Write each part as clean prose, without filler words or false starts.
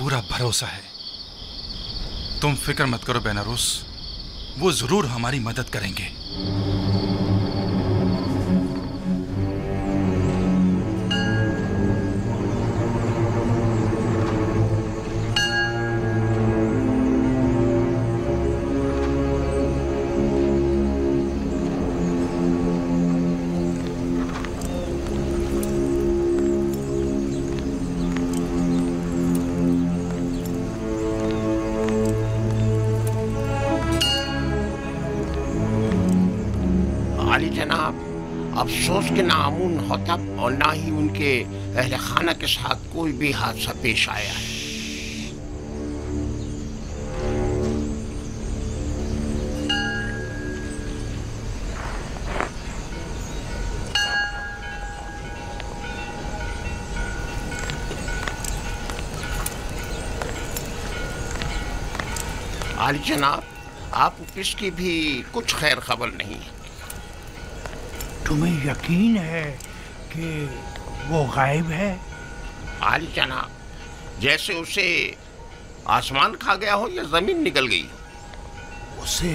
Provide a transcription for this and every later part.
पूरा भरोसा है। तुम फिक्र मत करो बेनारुस, वो जरूर हमारी मदद करेंगे। अफसोस के ना अमून होतब और ना ही उनके अहले खाना के साथ कोई भी हादसा पेश आया है। आली जनाब, आपको किसकी भी कुछ खैर खबर नहीं है। तुम्हें यकीन है कि वो गायब है? आली जनाब, जैसे उसे आसमान खा गया हो या जमीन निकल गई हो। उसे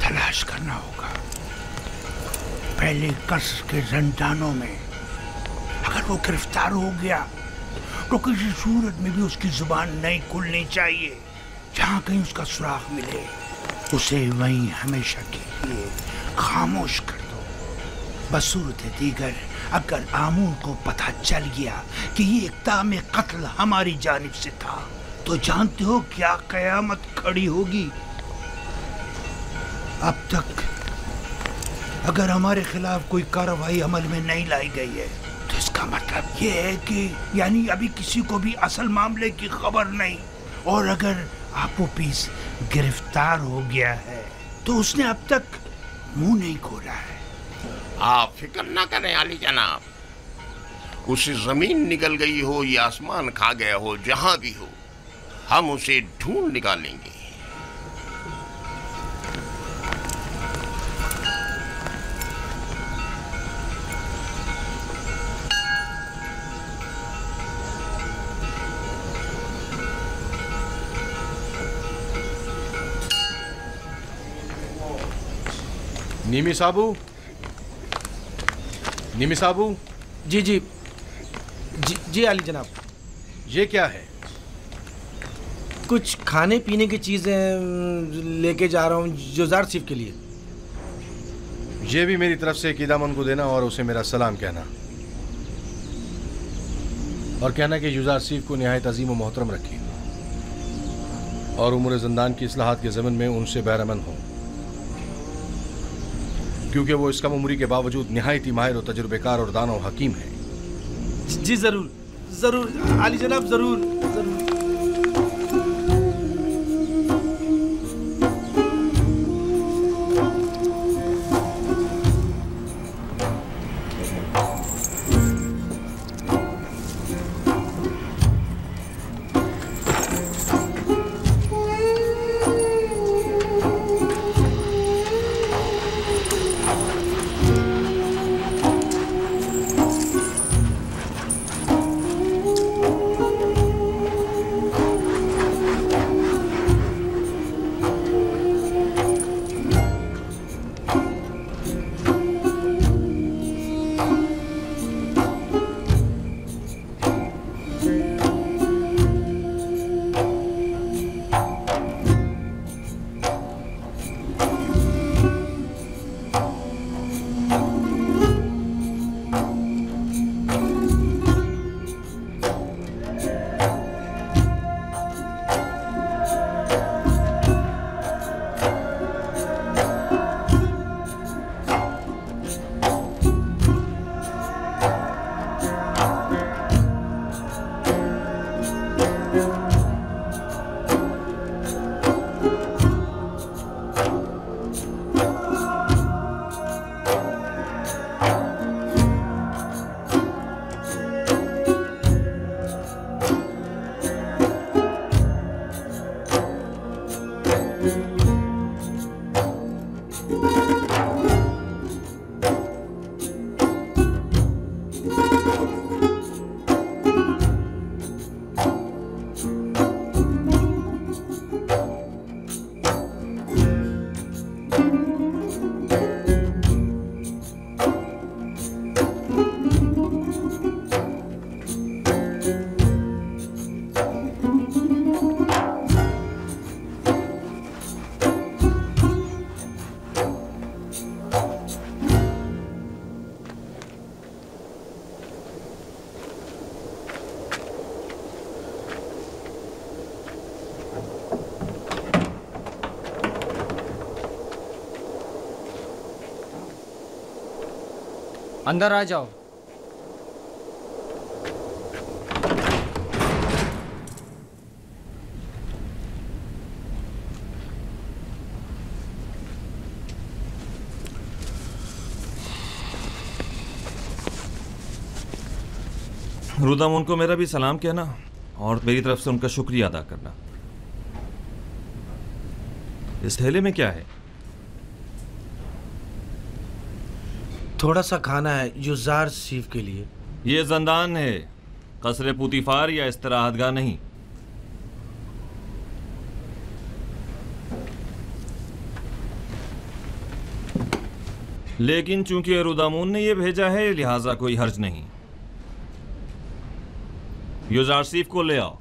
तलाश करना होगा। पहले कसर के जंजानों में अगर वो गिरफ्तार हो गया तो किसी सूरत में भी उसकी जुबान नहीं खुलनी चाहिए। जहाँ कहीं उसका सुराग मिले उसे वहीं हमेशा के लिए खामोश कर दो। बसूरत दीगर अगर आमून को पता चल गया कि ये इक़दाम कत्ल हमारी जानिब से था तो जानते हो क्या कयामत खड़ी होगी। अब तक अगर हमारे खिलाफ कोई कार्रवाई अमल में नहीं लाई गई है तो इसका मतलब ये है कि यानी अभी किसी को भी असल मामले की खबर नहीं। और अगर आपोपीस गिरफ्तार हो गया है तो उसने अब तक मुंह नहीं खोला है। आप फिक्र ना करें आली जनाब, उसे जमीन निकल गई हो या आसमान खा गया हो, जहां भी हो हम उसे ढूंढ निकालेंगे। नीमी साबू, नीमी साबू। जी जी जी जी आली जनाब। ये क्या है? कुछ खाने पीने की चीज़ें लेके जा रहा हूँ जुज़ार सिफ के लिए। ये भी मेरी तरफ से कीदामन को देना और उसे मेरा सलाम कहना, और कहना कि युजार सिफ को निहायत अजीम व मोहतरम रखी और उम्र ज़िंदान की इस्लाहात के ज़मन में उनसे बैरमन हो, क्योंकि वो इस कम उम्री के बावजूद निहायत ही माहिर और तजुर्बेकार और दाना और हकीम है। जी ज़रूर ज़रूर आली जनाब, ज़रूर ज़रूर। अंदर आ जाओ। रुदामुन को मेरा भी सलाम कहना और मेरी तरफ से उनका शुक्रिया अदा करना। इस थैले में क्या है? थोड़ा सा खाना है युजार सीफ के लिए। ये जंदान है, कसरे पुतिफार या इस्तराहतगाह नहीं। लेकिन चूंकि रुदामुन ने ये भेजा है लिहाजा कोई हर्ज नहीं। युजार सीफ को ले आओ।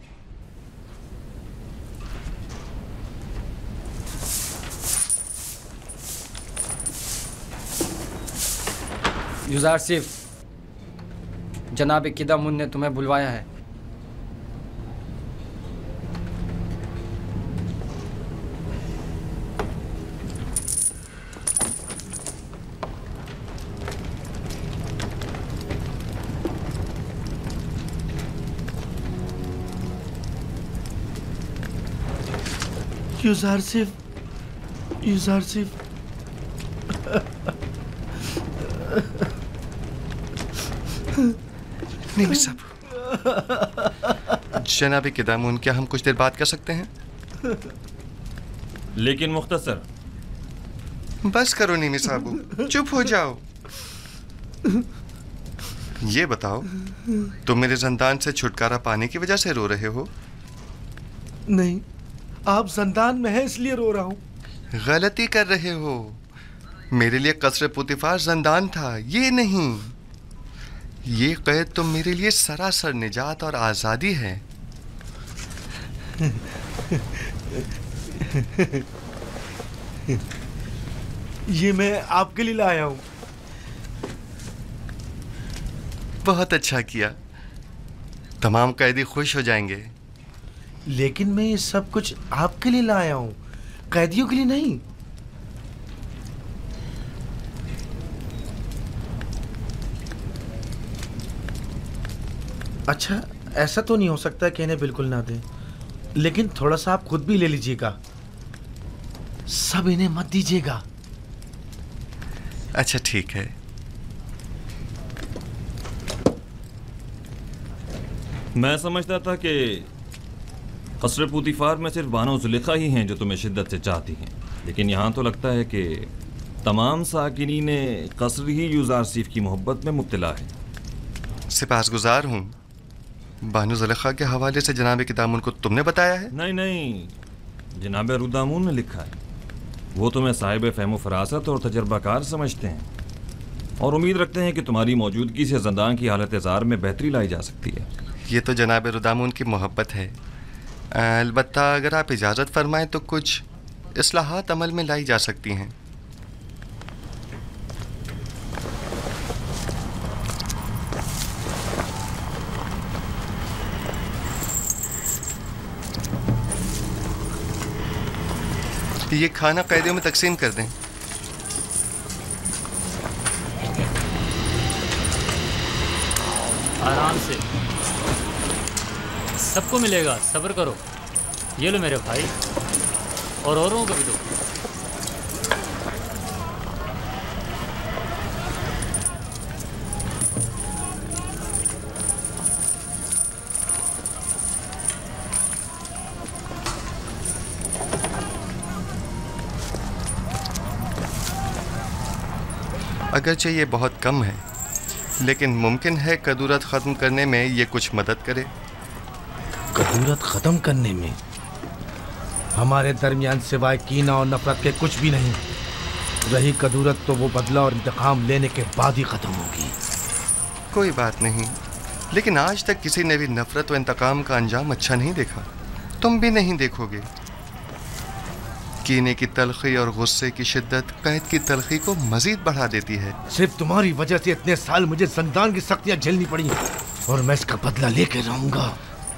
युजार सिफ, जनाब किदामुन ने तुम्हें बुलवाया है। युजार सिफ, युजार सिफ। नहीं साहब, जनाब किदामुन, क्या हम कुछ देर बात कर सकते हैं? लेकिन मुख्तसर। बस करो नीमी साहब, चुप हो जाओ। ये बताओ, तुम मेरे जंदान से छुटकारा पाने की वजह से रो रहे हो? नहीं, आप जंदान में हैं इसलिए रो रहा हूं। गलती कर रहे हो। मेरे लिए कसरे पुतिफार जंदान था, ये नहीं। ये कैद तो मेरे लिए सरासर निजात और आज़ादी है। ये मैं आपके लिए लाया हूं। बहुत अच्छा किया, तमाम कैदी खुश हो जाएंगे। लेकिन मैं ये सब कुछ आपके लिए लाया हूं, कैदियों के लिए नहीं। अच्छा, ऐसा तो नहीं हो सकता कि इन्हें बिल्कुल ना दें, लेकिन थोड़ा सा आप खुद भी ले लीजिएगा। सब इन्हें मत दीजिएगा। अच्छा ठीक है। मैं समझता था कि कसरे पुतिफार में सिर्फ बानो जुलेखा ही हैं जो तुम्हें शिद्दत से चाहती हैं, लेकिन यहाँ तो लगता है कि तमाम साकिनीन कसर ही युजार सीफ की मोहब्बत में मुब्तला है। सिपासगुजार हूँ। बानो जुलेखा के हवाले से जनाब किदामुन को तुमने बताया है? नहीं नहीं, जनाब रुदामुन ने लिखा है। वो तुम्हें साहिब फ़हम फरासत और तजर्बाकार समझते हैं और उम्मीद रखते हैं कि तुम्हारी मौजूदगी से ज़ंदान की हालत ज़ार में बेहतरी लाई जा सकती है। ये तो जनाब रुदामुन की मोहब्बत है। अलबत्ता अगर आप इजाज़त फरमाएं तो कुछ इस्लाहात अमल में लाई जा सकती हैं। ये खाना कैदियों में तकसीम कर दें। आराम से, सबको मिलेगा, सब्र करो। ये लो मेरे भाई, और औरों को भी दो। अगरचे ये बहुत कम है, लेकिन मुमकिन है कदूरत ख़त्म करने में ये कुछ मदद करे। कदूरत ख़त्म करने में? हमारे दरमियान सिवाय कीना और नफरत के कुछ भी नहीं। रही कदूरत तो वो बदला और इंतकाम लेने के बाद ही ख़त्म होगी। कोई बात नहीं, लेकिन आज तक किसी ने भी नफरत व इंतकाम का अंजाम अच्छा नहीं देखा। तुम भी नहीं देखोगे। कीने की तलखी और गुस्से की शिद्दत कैद की तलखी को मजीद बढ़ा देती है। सिर्फ तुम्हारी वजह से इतने साल मुझे ज़ंदान की सख्तियां झेलनी पड़ी और मैं इसका बदला लेके रहूंगा।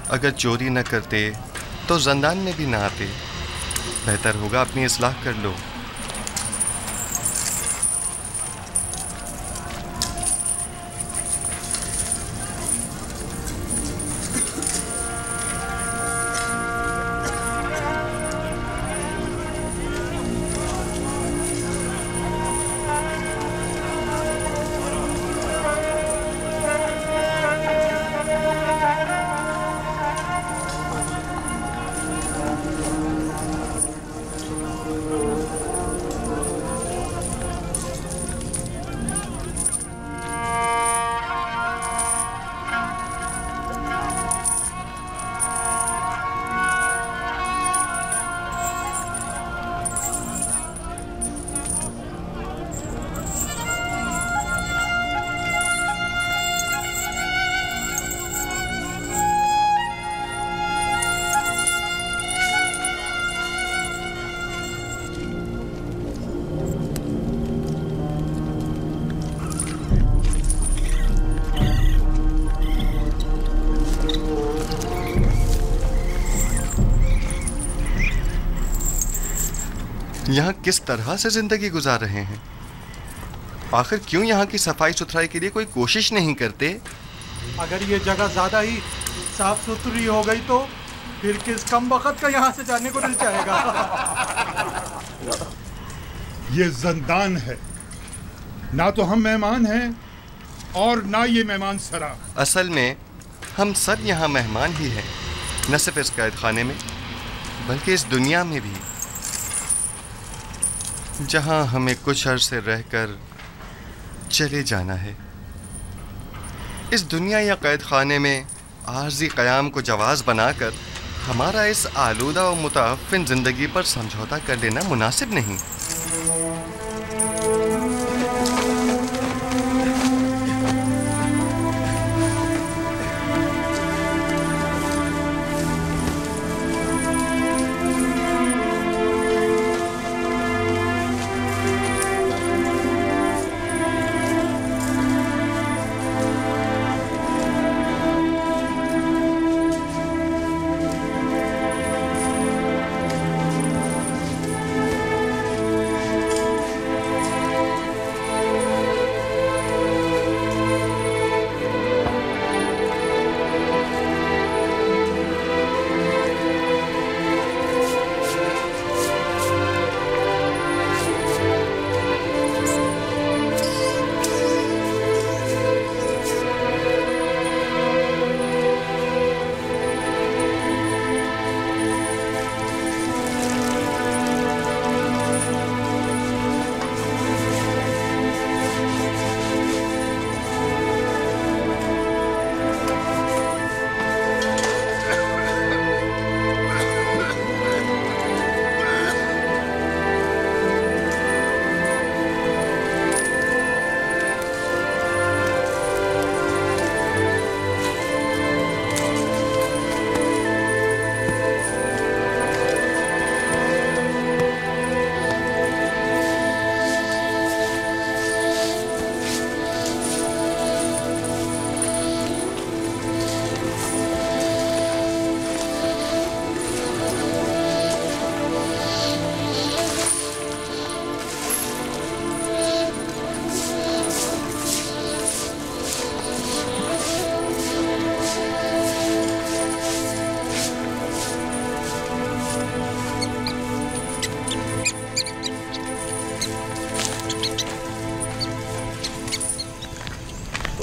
अगर चोरी न करते तो ज़ंदान में भी ना आते। बेहतर होगा अपनी इस्लाह कर लो। यहाँ किस तरह से जिंदगी गुजार रहे हैं? आखिर क्यों यहाँ की सफाई सुथराई के लिए कोई कोशिश नहीं करते? अगर ये जगह ज्यादा ही साफ सुथरी हो गई तो फिर किस कम वक्त का यहाँ से जाने को दिल चाहेगा। ये ज़ंदान है, ना तो हम मेहमान हैं और ना ये मेहमान सरा। असल में हम सब यहाँ मेहमान ही हैं, न सिर्फ इस कैद खाने में बल्कि इस दुनिया में भी, जहाँ हमें कुछ अरसे रहकर चले जाना है। इस दुनिया या कैद खाने में आर्जी क़याम को जवाज़ बनाकर हमारा इस आलूदा और मुताफ़िन ज़िंदगी पर समझौता कर लेना मुनासिब नहीं।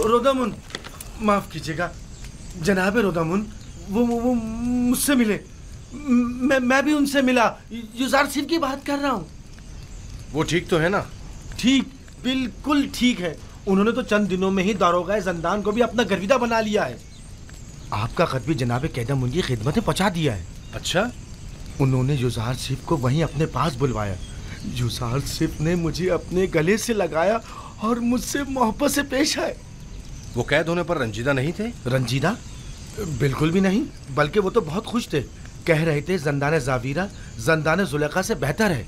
रोदामुन, माफ कीजिएगा जनाब रोदामुन, वो मुझसे मिले। मैं भी उनसे मिला। युजार सिर्फ की बात कर रहा हूँ। वो ठीक तो है ना? ठीक, बिल्कुल ठीक है। उन्होंने तो चंद दिनों में ही दारोगा ज़ंदान को भी अपना गर्विदा बना लिया है। आपका खत भी जनाब कैदम उनकी खिदमत में पहुंचा दिया है। अच्छा? उन्होंने युजार सिर्फ को वहीं अपने पास बुलवाया। युजार सिर्फ ने मुझे अपने गले से लगाया और मुझसे मोहब्बत से पेश आए। वो कैद होने पर रंजीदा नहीं थे? रंजीदा? बिल्कुल भी नहीं, बल्कि वो तो बहुत खुश थे। कह रहे थे ज़ंदान ज़ावीरा ज़ंदान ज़ुलेखा से बेहतर है।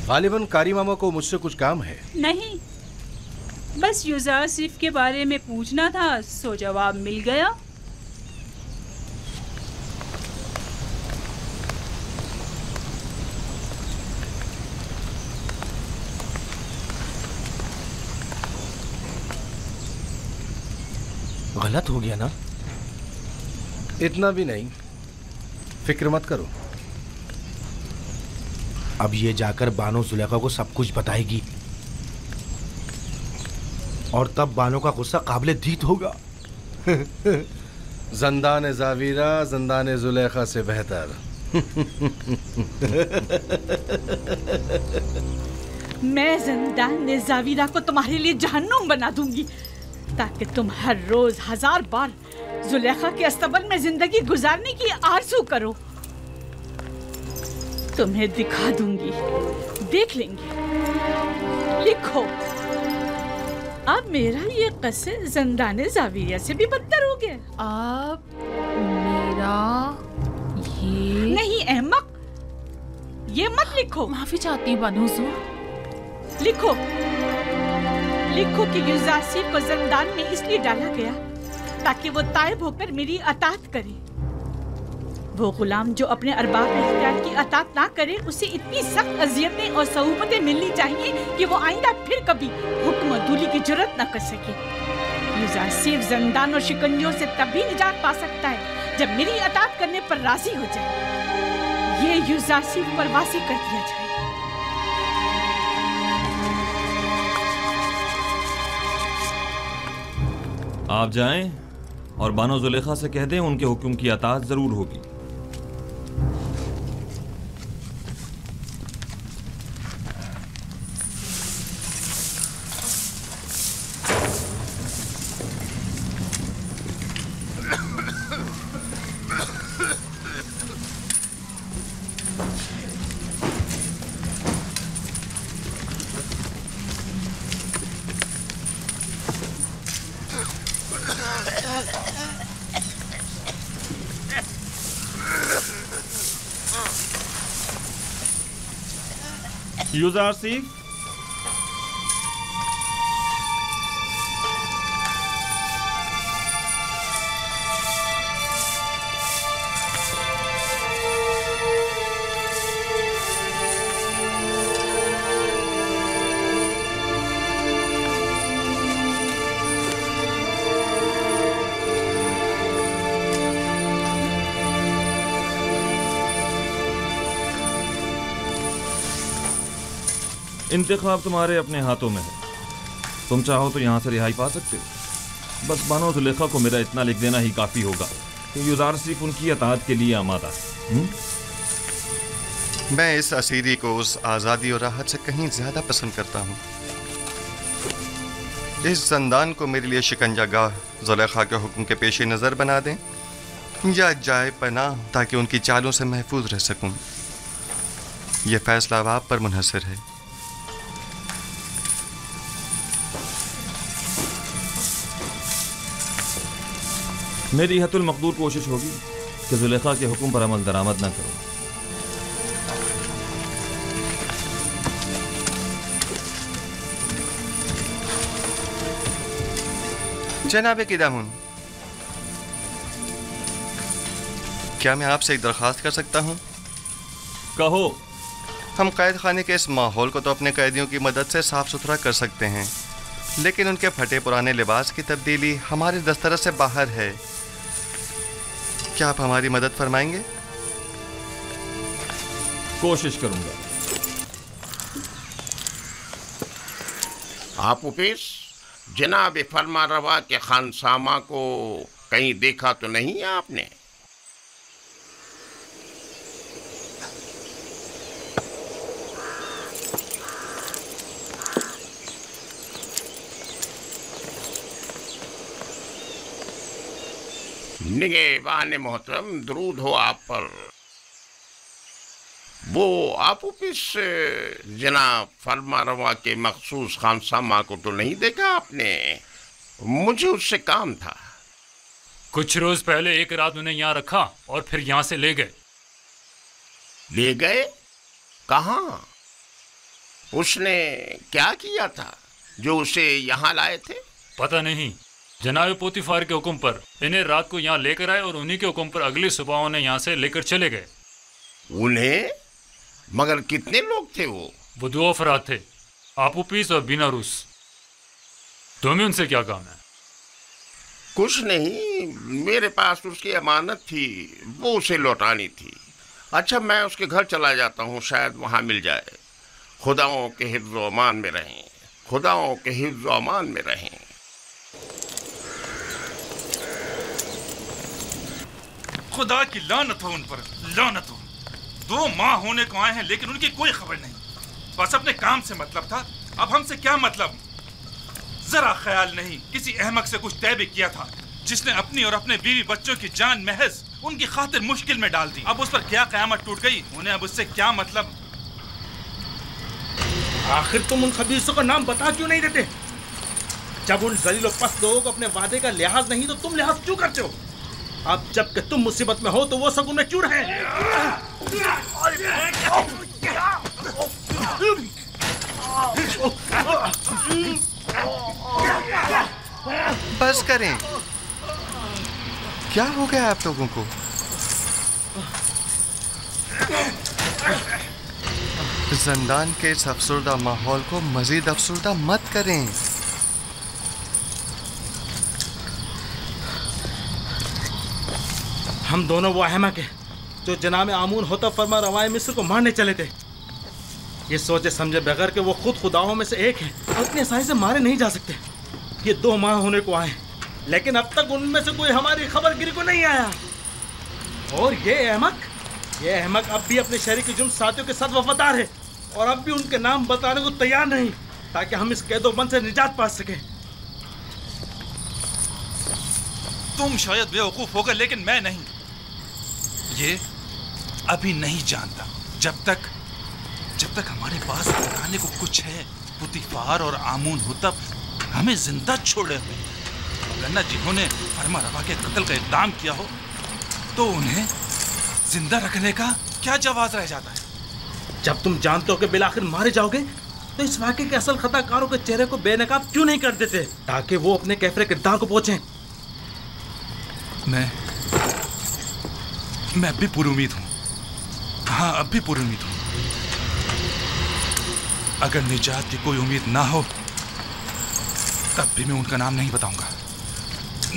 गालिबन कारी मामा को मुझसे कुछ काम है। नहीं, बस युजार सिर्फ के बारे में पूछना था, सो जवाब मिल गया। गलत हो गया ना? इतना भी नहीं, फिक्र मत करो। अब ये जाकर बानो ज़ुलेखा को सब कुछ बताएगी और तब बानो का गुस्सा काबिले दीद होगा। ज़ंदान ज़ावीरा ज़ंदान ज़ुलेखा से बेहतर। मैं ज़ंदान ज़ावीरा को तुम्हारे लिए जहन्नुम बना दूंगी ताकि तुम हर रोज 1000 बार ज़ुलेखा के अस्तबल में जिंदगी गुजारने की आरज़ू करो। तुम्हें दिखा दूंगी, देख लेंगे। लिखो, अब मेरा ये कस्से ज़ंदान ज़ावीरा से भी बदतर हो गया। अब मेरा ये नहीं अहमक, ये मत लिखो। माफी चाहती हूँ बानो हुज़ूर। लिखो, लिखो कि युजारसीफ को जिंदान में इसलिए डाला गया ताकि वो ताइब होकर मेरी अतात करे। वो गुलाम जो अपने अरबाब इख्तियार की अतात ना करे, उसे इतनी सख्त अजियतें और सहूबतें मिलनी चाहिए कि वो आइंदा फिर कभी हुक्म दूली की जुर्रत न कर सके। युजारसीफ जिंदान और शिकंजों से तभी निजात पा सकता है जब मेरी अतात करने पर राजी हो जाए। ये युजारसीफ पर वासी कर दिया जाए। आप जाएं और बानो जुलेखा से कह दें उनके हुक्म की अताअत जरूर होगी। युजारसीफ, इंतखाब तुम्हारे अपने हाथों में है। तुम चाहो तो यहाँ से रिहाई पा सकते हो। बस बानो जुलेखा को मेरा इतना लिख देना ही काफ़ी होगा कि युजारसीफ उनकी अताअत के लिए आमादा है। मैं इस असीरी को उस आज़ादी और राहत से कहीं ज़्यादा पसंद करता हूँ। इस ज़ंदान को मेरे लिए शिकंजागाह जुलेखा के हुक्म के पेश नज़र बना दें या जाए पनाह ताकि उनकी चालों से महफूज रह सकूँ। यह फैसला अब आप पर मुनहसर है। मेरी हतुल मकदूर कोशिश होगी कि जुलेखा के हुक्म पर अमल दरामद न करो। जनाब किदामुन, क्या मैं आपसे एक दरख्वास्त कर सकता हूँ? कहो। हम कैद खाने के इस माहौल को तो अपने कैदियों की मदद से साफ सुथरा कर सकते हैं, लेकिन उनके फटे पुराने लिबास की तब्दीली हमारे दस्तरस से बाहर है। क्या आप हमारी मदद फरमाएंगे? कोशिश करूंगा। आप उपेश, जनाब फरमा रवा के खानसामा को कहीं देखा तो नहीं है आपने? निगहबान मोहतरम, दरूद हो आप पर। वो आप उपिस जनाब फरमा रवा के मखसूस खानसामा को तो नहीं देखा आपने? मुझे उससे काम था। कुछ रोज पहले एक रात उन्हें यहाँ रखा और फिर यहाँ से ले गए। ले गए? कहाँ? उसने क्या किया था जो उसे यहाँ लाए थे? पता नहीं। जनाब पोतीफार के हुक्म पर इन्हें रात को यहाँ लेकर आए और उन्हीं के हुक्म पर अगली सुबह उन्हें यहाँ से लेकर चले गए। उन्हें? मगर कितने लोग थे वो? वो 2 अफराद थे, आपूपीस और बीनारूस। तुम्हें उनसे क्या काम है? कुछ नहीं, मेरे पास उसकी अमानत थी, वो उसे लौटानी थी। अच्छा, मैं उसके घर चला जाता हूँ, शायद वहाँ मिल जाए। खुदाओं के हिफ्ज़ व अमान में रहें, खुदाओं के हिफ्ज़ व अमान में रहें। खुदा की लानत हो उन पर, लानत हो। 2 माह होने को आए हैं लेकिन उनकी कोई खबर नहीं। बस अपने काम से मतलब था, अब हमसे क्या मतलब? जरा ख्याल नहीं किसी अहमक से कुछ तय भी किया था जिसने अपनी और अपने बीवी बच्चों की जान महज उनकी खातिर मुश्किल में डाल दी। अब उस पर क्या कयामत टूट गई, उन्हें अब उससे क्या मतलब? आखिर तुम उन खबीसों का नाम बता क्यों नहीं देते? जब उन जलील पस्त लोगों को अपने वादे का लिहाज नहीं तो तुम लिहाज क्यों करते हो? अब जबकि तुम मुसीबत में हो तो वो सब उनमें क्यों रहे? बस करें। क्या हो गया आप लोगों को? जिंदान के इस अफसरदा माहौल को मजीद अफसरदा मत करें। हम दोनों वो अहमक हैं जो जनाब आमून होता फरमा रवाए मिस्र को मारने चले थे। ये सोचे समझे बगैर कि वो खुद खुदाओं में से एक है और इतनी आसानी से मारे नहीं जा सकते। ये 2 माह होने को आए, लेकिन अब तक उनमें से कोई हमारी खबरगिरी को नहीं आया। और ये अहमक अब भी अपने शहरी के जुर्म साथियों के साथ वफादार है और अब भी उनके नाम बताने को तैयार नहीं, ताकि हम इस कैदोबंद से निजात पा सकें। तुम शायद बेवकूफ होगा, लेकिन मैं नहीं। ये अभी नहीं जानता। जब तक हमारे पास बताने को कुछ है, पुतीफार और आमून हुतब हमें जिंदा छोड़े हुए, वरना जिन्होंने फरमा रवा के कत्ल का इक़दाम किया हो तो उन्हें जिंदा रखने का क्या जवाब रह जाता है? जब तुम जानते हो कि बिलाखिर मारे जाओगे, तो इस वाक़े के असल खताकारों के चेहरे को बेनकाब क्यों नहीं कर देते, ताकि वो अपने कैफरे किरदार को पहुंचे? मैं अब भी पुरुमीद हूँ। हाँ, अब भी पुरुमीद हूँ। अगर निजात की कोई उम्मीद ना हो तब भी मैं उनका नाम नहीं बताऊंगा।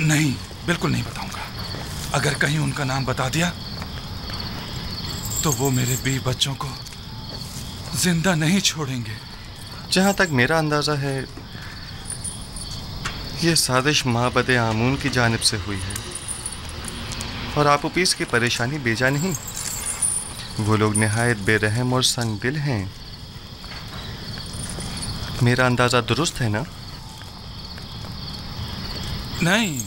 नहीं, बिल्कुल नहीं बताऊंगा। अगर कहीं उनका नाम बता दिया तो वो मेरे 20 बच्चों को जिंदा नहीं छोड़ेंगे। जहाँ तक मेरा अंदाजा है, ये साजिश माबद आमून की जानिब से हुई है और आपूपीस की परेशानी बेजा नहीं। वो लोग निहायत बेरहम और संगदिल हैं। मेरा अंदाजा दुरुस्त है ना? नहीं,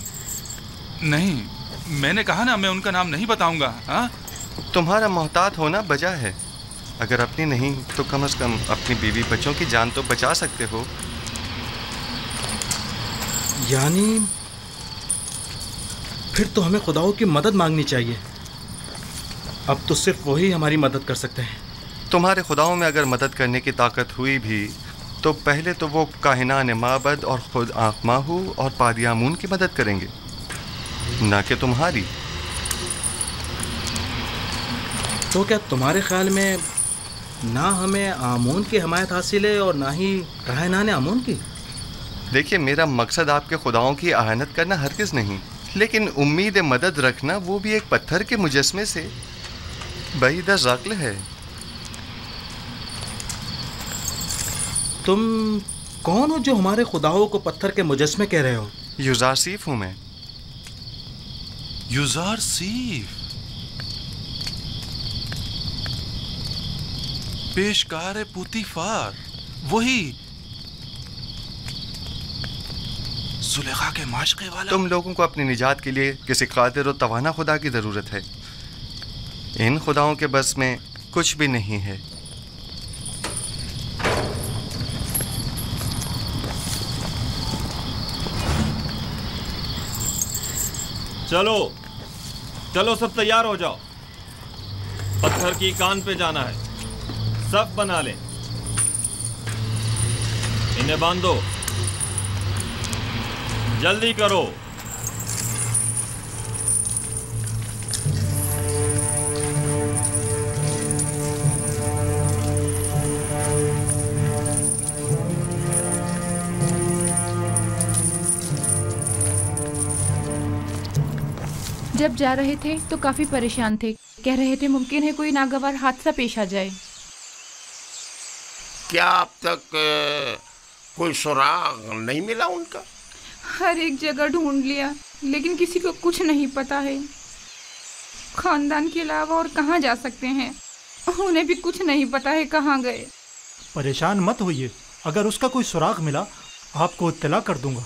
मैंने कहा ना मैं उनका नाम नहीं बताऊंगा। हाँ, तुम्हारा मोहतात होना बजा है। अगर अपनी नहीं तो कम से कम अपनी बीवी बच्चों की जान तो बचा सकते हो। यानी फिर तो हमें खुदाओं की मदद मांगनी चाहिए। अब तो सिर्फ वही हमारी मदद कर सकते हैं। तुम्हारे खुदाओं में अगर मदद करने की ताकत हुई भी तो पहले तो वो काहिनान माबद और खुद आँखमाहू और पादियामून की मदद करेंगे, ना कि तुम्हारी। तो क्या तुम्हारे ख्याल में ना हमें आमून की हमायत हासिल है और ना ही काहिनान आमून की? देखिए, मेरा मकसद आपके खुदाओं की आहानत करना हरगिज़ नहीं, लेकिन उम्मीद मदद रखना वो भी एक पत्थर के मुजस्मे से बईद अक़्ल है। तुम कौन हो जो हमारे खुदाओं को पत्थर के मुजस्मे कह रहे हो? युज़ारसीफ हूँ मैं। युज़ारसीफ, पेशकार पुतीफार, वही सुलेखा के माशक़े वाला। तुम लोगों को अपनी निजात के लिए किसी कादिर और तवाना खुदा की ज़रूरत है। इन खुदाओं के बस में कुछ भी नहीं है। चलो सब तैयार हो जाओ। पत्थर की कान पे जाना है। सब बना ले, इन्हें बांधो, जल्दी करो। जब जा रहे थे तो काफी परेशान थे। कह रहे थे मुमकिन है कोई नागवार हादसा पेश आ जाए। क्या अब तक कोई सुराग नहीं मिला उनका? हर एक जगह ढूंढ लिया, लेकिन किसी को कुछ नहीं पता है। खानदान के अलावा और कहाँ जा सकते हैं, उन्हें भी कुछ नहीं पता है कहाँ गए। परेशान मत होइए, अगर उसका कोई सुराग मिला आपको इत्तला कर दूंगा।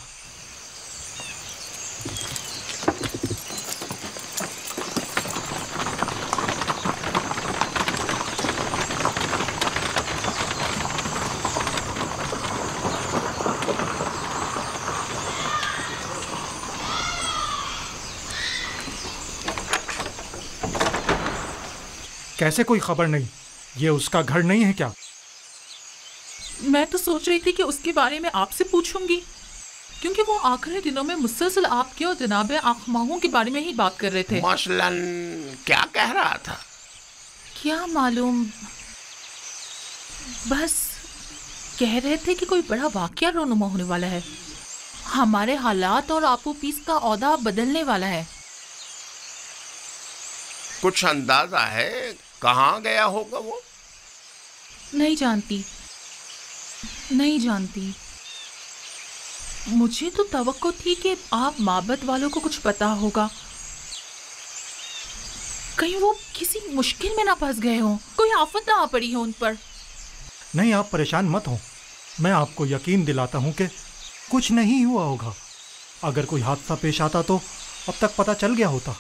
कैसे कोई खबर नहीं? ये उसका घर नहीं है क्या? मैं तो सोच रही थी कि उसके बारे में आपसे पूछूंगी। क्योंकि वो आखिरी दिनों में मुसलसल आपके और जनाब आखमाहू के बारे में ही बात कर रहे थे। मसलन क्या कह रहा था? क्या मालूम, बस कह रहे थे कि कोई बड़ा वाकया रोनुमा होने वाला है, हमारे हालात और आपो पीस का औदा बदलने वाला है। कुछ अंदाजा है कहाँ गया होगा वो? नहीं जानती, नहीं जानती। मुझे तो तवक्को थी कि आप माबद वालों को कुछ पता होगा, कहीं वो किसी मुश्किल में ना फंस गए हों, कोई आफत ना आ पड़ी हो उन पर। नहीं, आप परेशान मत हो, मैं आपको यकीन दिलाता हूँ कि कुछ नहीं हुआ होगा। अगर कोई हादसा पेश आता तो अब तक पता चल गया होता।